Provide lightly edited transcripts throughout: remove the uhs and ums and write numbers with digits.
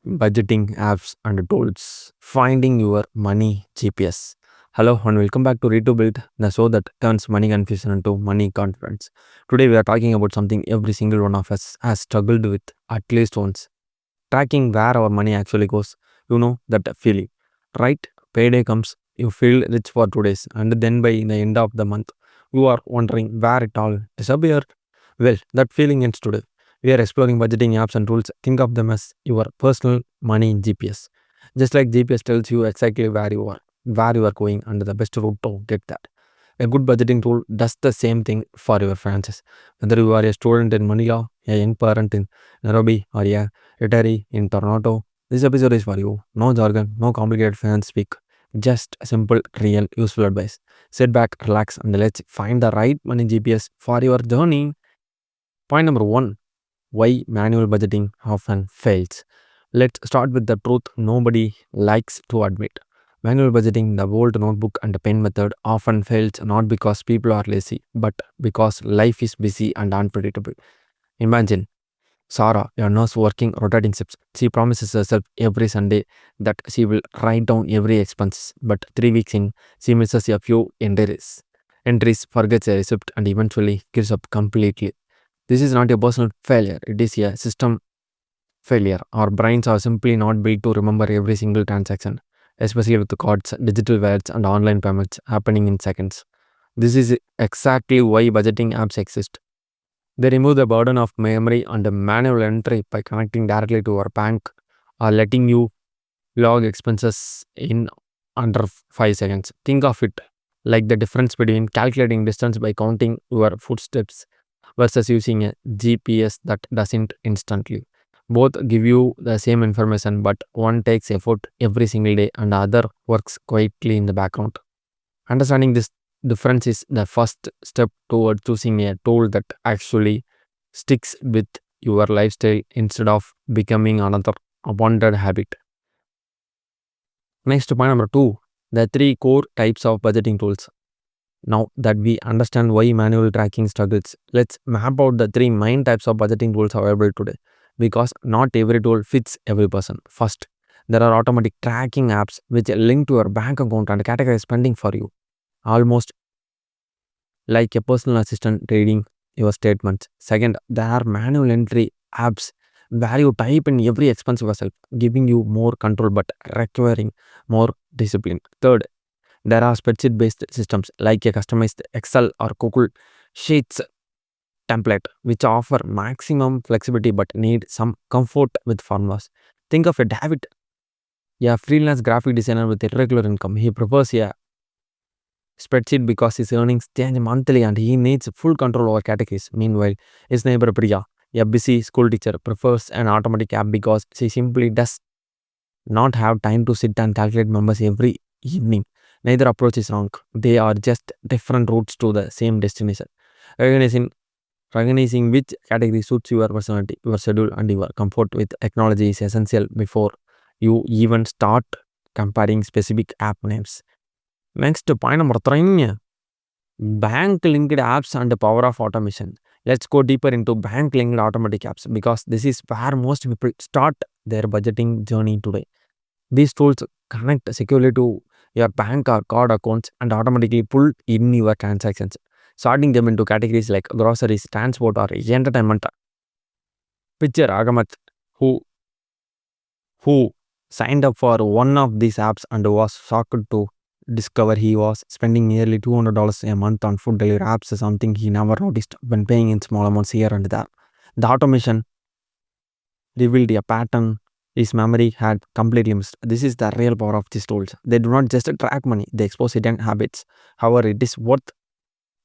budgeting apps and tools, finding your money GPS. Hello and welcome back to Read to Build, the show that turns money confusion into money confidence. Today we are talking about something every single one of us has struggled with at least once. Tracking where our money actually goes. You know that feeling, right? Payday comes, you feel rich for 2 days, and then by the end of the month, you are wondering where it all disappeared. Well, that feeling ends today. We are exploring budgeting apps and tools. Think of them as your personal money GPS. Just like GPS tells you exactly where you are going, and the best route to get that. A good budgeting tool does the same thing for your finances. Whether you are a student in Manila, a young parent in Nairobi, or a retiree in Toronto, this episode is for you. No jargon, no complicated finance speak. Just simple, real, useful advice. Sit back, relax, and let's find the right money GPS for your journey. Point number one, why manual budgeting often fails. Let's start with the truth nobody likes to admit. Manual budgeting, the old notebook and pen method, often fails not because people are lazy, but because life is busy and unpredictable. Imagine Sarah, a nurse working rotating shifts. She promises herself every Sunday that she will write down every expense, but 3 weeks in, she misses a few entries, forgets a receipt, and eventually gives up completely. This is not a personal failure, it is a system failure. Our brains are simply not built to remember every single transaction, especially with the cards, digital wallets, and online payments happening in seconds. This is exactly why budgeting apps exist. They remove the burden of memory and manual entry by connecting directly to our bank or letting you log expenses in under 5 seconds. Think of it like the difference between calculating distance by counting your footsteps versus using a GPS that doesn't instantly. Both give you the same information, but one takes effort every single day and the other works quietly in the background. Understanding this difference is the first step toward choosing a tool that actually sticks with your lifestyle instead of becoming another abandoned habit. Next, point number two, the three core types of budgeting tools. Now that we understand why manual tracking struggles, let's map out the three main types of budgeting tools available today because not every tool fits every person. First, there are automatic tracking apps which link to your bank account and categorize spending for you, almost like a personal assistant reading your statements. Second, there are manual entry apps where you type in every expense yourself, giving you more control but requiring more discipline. Third, there are spreadsheet based systems like a customized Excel or Google Sheets template, which offer maximum flexibility but need some comfort with formulas. Think of a David, a freelance graphic designer with irregular income. He prefers a spreadsheet because his earnings change monthly and he needs full control over categories. Meanwhile, his neighbor Priya, a busy school teacher, prefers an automatic app because she simply does not have time to sit and calculate numbers every evening. Neither approach is wrong. They are just different routes to the same destination. Recognizing, recognizing which category suits your personality, your schedule, and your comfort with technology is essential before you even start comparing specific app names. Next, point number three, bank linked apps and the power of automation. Let's go deeper into bank linked automatic apps because this is where most people start their budgeting journey today. These tools connect securely to your bank or card accounts and automatically pull in your transactions, sorting them into categories like groceries, transport, or entertainment. Picture Agamat, who who signed up for one of these apps and was shocked to discover he was spending nearly $200 a month on food delivery apps, something he never noticed when paying in small amounts here and there. The automation revealed a pattern his memory had completely missed. This is the real power of these tools. They do not just track money, they expose hidden habits. However, it is worth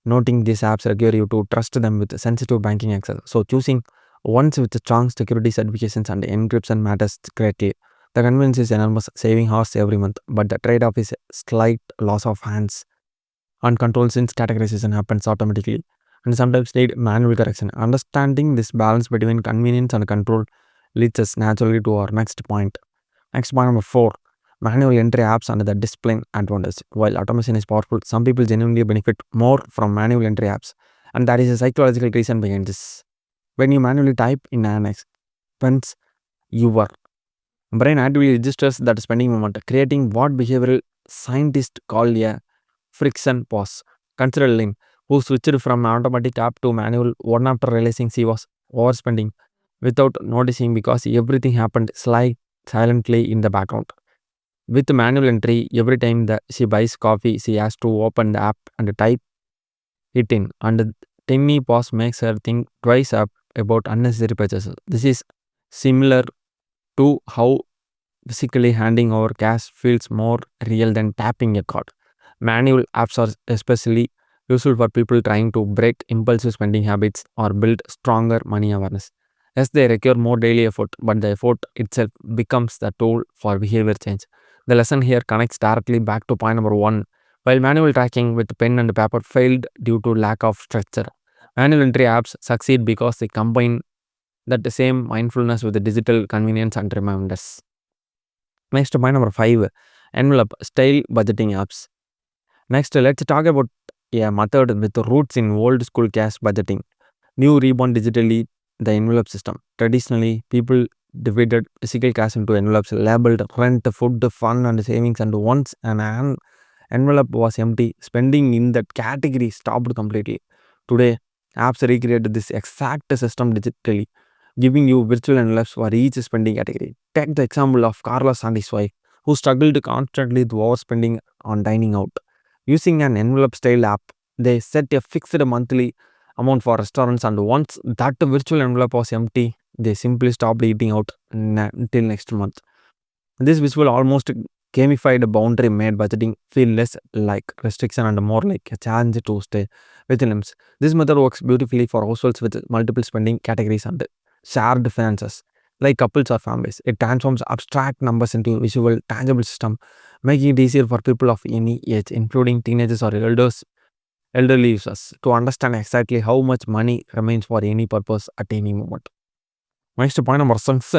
noting these apps require you to trust them with sensitive banking access. So choosing ones with strong security certifications and encryption matters greatly. The convenience is enormous, saving hours every month, but the trade-off is a slight loss of hands and control since categorization happens automatically and sometimes need manual correction. Understanding this balance between convenience and control leads us naturally to our next point. Next point number four, manual entry apps and the discipline advantage. While automation is powerful, some people genuinely benefit more from manual entry apps, and there is a psychological reason behind this. When you manually type in an expense, your Brain actively registers that spending moment, creating what behavioral scientists call a friction pause. Consider Lynn, who switched from automatic app to manual one after realizing she was overspending without noticing because everything happened silently in the background. With manual entry, every time that she buys coffee, she has to open the app and type it in, and the tiny pause makes her think twice about unnecessary purchases. This is similar to how physically handing over cash feels more real than tapping a card. Manual apps are especially useful for people trying to break impulsive spending habits or build stronger money awareness. Yes, they require more daily effort, but the effort itself becomes the tool for behavior change. The lesson here connects directly back to point number one. While manual tracking with pen and paper failed due to lack of structure, manual entry apps succeed because they combine that same mindfulness with the digital convenience and reminders. Next, point number five, envelope style budgeting apps. Next, let's talk about a method with roots in old school cash budgeting. New reborn digitally the envelope system. Traditionally, people divided physical cash into envelopes labeled rent, food, fun, and savings. And once an envelope was empty, spending in that category stopped completely. Today, apps recreated this exact system digitally, giving you virtual envelopes for each spending category. Take the example of Carlos and his wife, who struggled constantly with overspending on dining out. Using an envelope style app, they set a fixed monthly amount for restaurants, and once that virtual envelope was empty, they simply stopped eating out until next month. This visual almost gamified boundary made budgeting feel less like restriction and more like a challenge to stay within limits. This method works beautifully for households with multiple spending categories and shared finances, like couples or families. It transforms abstract numbers into a visual, tangible system, making it easier for people of any age, including teenagers or elderly users, to understand exactly how much money remains for any purpose at any moment. Next point number six,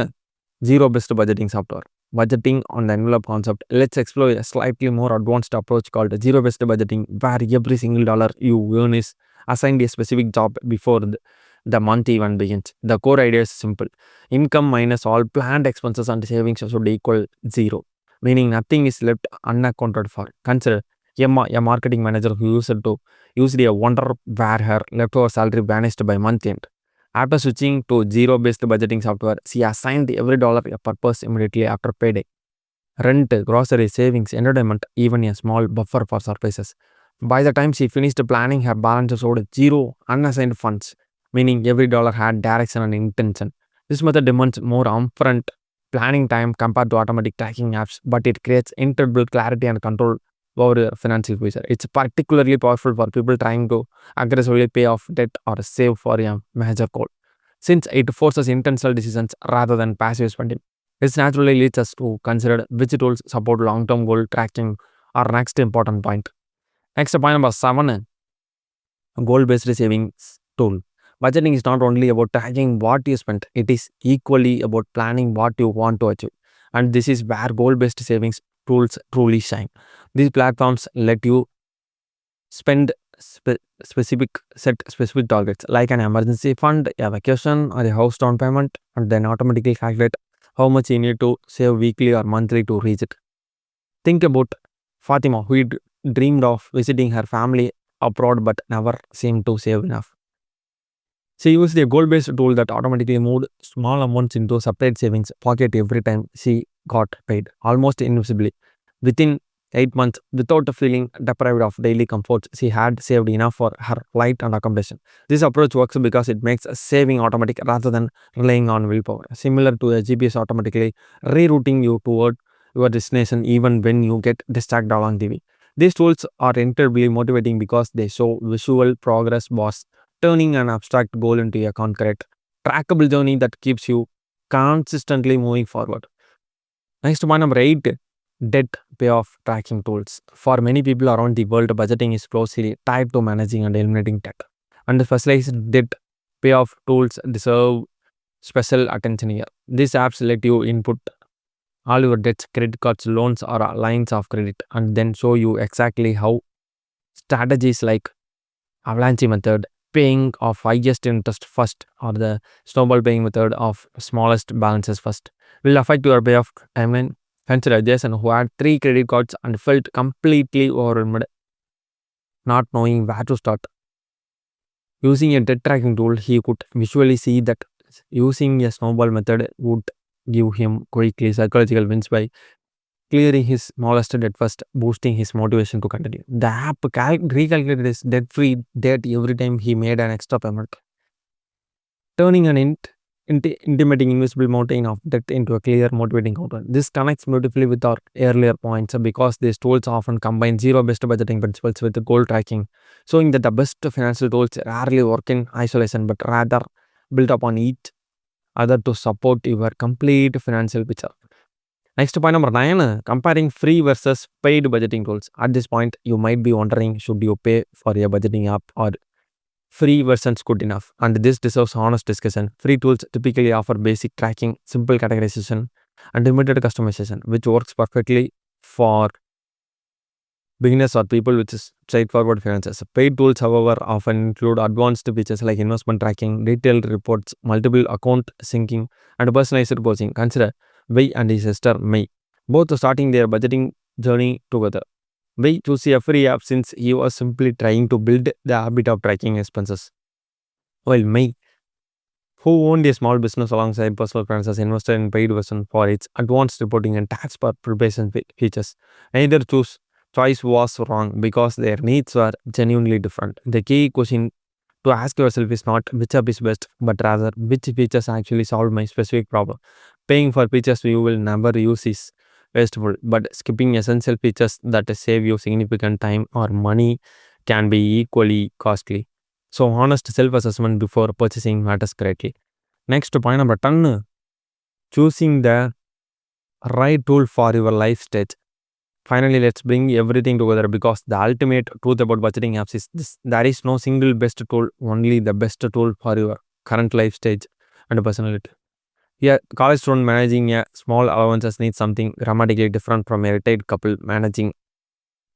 zero-based budgeting software. Budgeting on the envelope concept. Let's explore a slightly more advanced approach called zero-based budgeting, where every single dollar you earn is assigned a specific job before the month even begins. The core idea is simple. Income minus all planned expenses and savings should equal zero, meaning nothing is left unaccounted for. Consider Emma, a marketing manager who used a wonder where her leftover salary vanished by month end. After switching to zero-based budgeting software, she assigned every dollar a purpose immediately after payday. Rent, groceries, savings, entertainment, even a small buffer for surprises. By the time she finished planning, her balance showed zero unassigned funds, meaning every dollar had direction and intention. This method demands more upfront planning time compared to automatic tracking apps, but it creates incredible clarity and control over your financial future. It's particularly powerful for people trying to aggressively pay off debt or save for a major goal, since it forces intentional decisions rather than passive spending. This naturally leads us to consider which tools support long-term goal tracking, our next important point. Next point number seven, goal-based savings tool. Budgeting is not only about tracking what you spent, it is equally about planning what you want to achieve. And this is where goal-based savings tools truly shine. These platforms let you spend set specific targets like an emergency fund, a vacation, or a house down payment, and then automatically calculate how much you need to save weekly or monthly to reach it. Think about Fatima, who dreamed of visiting her family abroad but never seemed to save enough. She used a goal-based tool that automatically moved small amounts into a separate savings pocket every time she got paid, almost invisibly. Within 8 months, without feeling deprived of daily comforts, she had saved enough for her flight and accommodation. This approach works because it makes saving automatic rather than relying on willpower, similar to a GPS automatically rerouting you toward your destination even when you get distracted along the way. These tools are incredibly motivating because they show visual progress bars, turning an abstract goal into a concrete, trackable journey that keeps you consistently moving forward. Next point number eight, debt payoff tracking tools. For many people around the world, budgeting is closely tied to managing and eliminating debt. And the specialized debt payoff tools deserve special attention here. These apps let you input all your debts, credit cards, loans, or lines of credit, and then show you exactly how strategies like avalanche method, paying of highest interest first or the snowball paying method of smallest balances first will affect your payoff timeline. Consider Jason who had 3 credit cards and felt completely overwhelmed, not knowing where to start. Using a debt tracking tool, he could visually see that using a snowball method would give him quickly psychological wins by clearing his smallest debt first, boosting his motivation to continue. The app recalculated his debt-free debt every time he made an extra payment, turning an intimidating invisible mountain of debt into a clear, motivating counter. This connects beautifully with our earlier points because these tools often combine zero-based budgeting principles with goal tracking, showing that the best financial tools rarely work in isolation but rather build upon each other to support your complete financial picture. Next point number 9, comparing free versus paid budgeting tools. At this point, you might be wondering, should you pay for a budgeting app or free versions good enough? And this deserves honest discussion. Free tools typically offer basic tracking, simple categorization, and limited customization, which works perfectly for beginners or people with straightforward finances. Paid tools, however, often include advanced features like investment tracking, detailed reports, multiple account syncing, and personalized coaching. Consider Wei and his sister Mei, both starting their budgeting journey together. Wei chose a free app since he was simply trying to build the habit of tracking expenses, while Mei, who owned a small business alongside personal finances, invested in paid version for its advanced reporting and tax preparation features. Neither choice was wrong because their needs were genuinely different. The key question to ask yourself is not which app is best, but rather which features actually solve my specific problem. Paying for features you will never use is wasteful, but skipping essential features that save you significant time or money can be equally costly. So, honest self assessment before purchasing matters greatly. Next, point number 10, choosing the right tool for your life stage. Finally, let's bring everything together because the ultimate truth about budgeting apps is this: there is no single best tool, only the best tool for your current life stage and personality. Yeah, college student managing a small allowances needs something dramatically different from a retired couple managing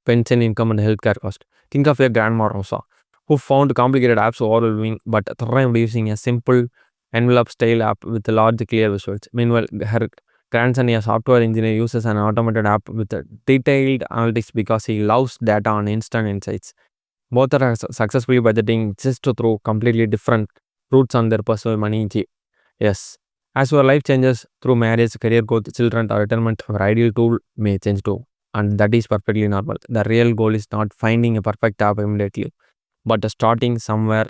pension income and healthcare cost. Think of your grandma Rosa, who found complicated apps overwhelming but thrived using a simple envelope style app with large clear visuals. Meanwhile, her grandson, a software engineer, uses an automated app with detailed analytics because he loves data and instant insights. Both are successfully budgeting just through completely different routes on their personal money. Yes. As your life changes through marriage, career growth, children, or retirement, your ideal tool may change too. And that is perfectly normal. The real goal is not finding a perfect app immediately, but starting somewhere,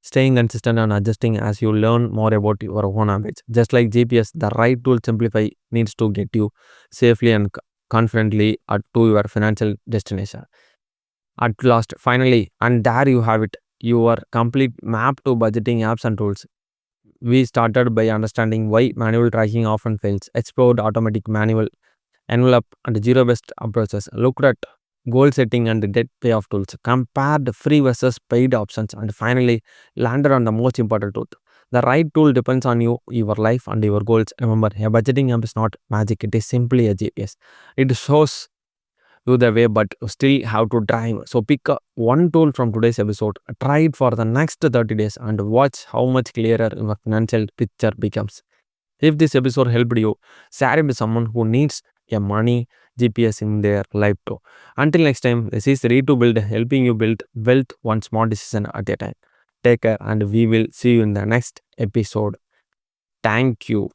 staying consistent and adjusting as you learn more about your own habits. Just like GPS, the right tool simplify needs to get you safely and confidently to your financial destination. At last, finally, and there you have it, your complete map to budgeting apps and tools. We started by understanding why manual tracking often fails, explored automatic manual envelope and zero-based approaches, looked at goal setting and debt payoff tools, compared free versus paid options, and finally landed on the most important truth. The right tool depends on you, your life, and your goals. Remember, a budgeting app is not magic, it is simply a GPS. It shows you the way, but you still have to drive. So pick one tool from today's episode, try it for the next 30 days, and watch how much clearer your financial picture becomes. If this episode helped you, share it with someone who needs a money GPS in their life too. Until next time, this is Read to Build, helping you build wealth one small decision at a time. Take care, and we will see you in the next episode. Thank you.